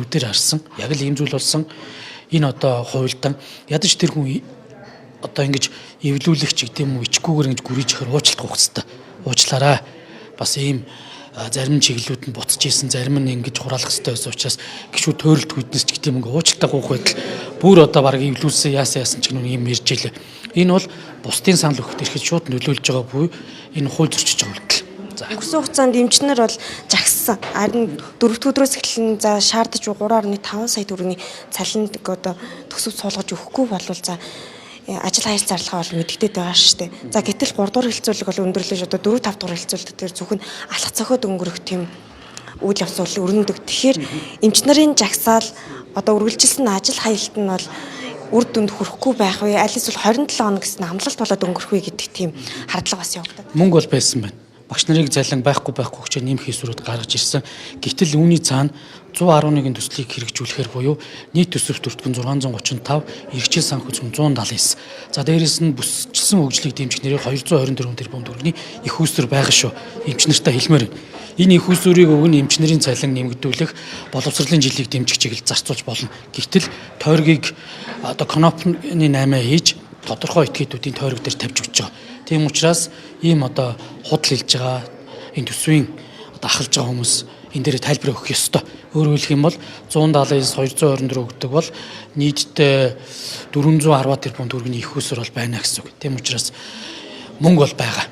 нүдээр харсан. Яг л ийм зүйл болсон. Энэ одоо хуйлдан ядаж тэр хүн одоо ингэж эвлүүлэгч гэдэг юм уу ичгүүгээр ингэж гүрийж ихэр уучлах хэрэгтэй. Уучлаарай. Бас ийм зарим чиглэлүүд нь буцаж исэн, зарим нь ингэж хураалах хэрэгтэй байсан учраас гişүү төөрөлт хүднэс ч гэдэг юм ингээ уучлалтаа гуйх байтал бүр одоо баг эвлүүлсэн яасан ч гэнэ юм ярьж илээ. Энэ бол бусдын санал өгөхөд ирэхэд шууд нөлөөлж байгаа буюу энэ хууль зөрчиж байгаа үйлдэл. За өнгөрсөн хугацаанд эмчнэр бол жагссан. Харин 4-р өдрөөс эхлэн за шаардаж 3.5 сая төгрөгийн цалинт одоо төсөв суулгаж өгөхгүй болвол за ажил хайр зарлага бол мэдэгдээд байгаа шүү дээ. За гэтэл 3-р хэлцүүлэг бол өндөрлөж одоо 4-5 дугаар хэлцүүлэг дээр зөвхөн алхах цохиод өнгөрөх тийм үйл явц өрнөдөг. Тэгэхээр эмч нарын жагсаал одоо үргэлжилсэн ажил хаялт нь бол үр дүнд хүрэхгүй байх вэ? Аль эсвэл 27 хоног гэсэн амлалт болоод өнгөрөх вэ гэдэг тийм хардлага бас явагдаад. Мөнгө бол байсан байна. Багш нарыг залан байхгүй гэж нэмэх хийсвэрүүд гаргаж ирсэн. Гэтэл үүний цаана 111-ийн төслийг хэрэгжүүлэхээр буюу нийт төсөв төртгөн 635, эрхчил санхүү 179. За дээрээс нь бүсчилсэн хөгжлийг дэмжих нэрээр 224 тэрбум төгрөгийн их үүсвэр байгаа шүү. Эмч нартай хэлмээр байна. Энэ их үүсвэрийг өгнө эмч нарын цалин нэмэгдүүлэх, боловсролын жилийг дэмжих чиглэлд зарцуулж болно. Гэвтэл тойргийг одоо конопны 8 хийж тодорхой этгээдүүдийн тойрог дээр тавьж өгч байгаа. Тийм учраас ийм одоо худал хэлж байгаа энэ төсвийн одоо ахалж байгаа хүмүүс энэ дээр тайлбар өгөх ёстой. Өөрөөр хэлэх юм бол 179-224 өгдөг бол нийтдээ 410 тэрбум төгрөгийн их үүсвэр бол байна гэсэн үг. Тийм учраас мөнгө бол байгаа.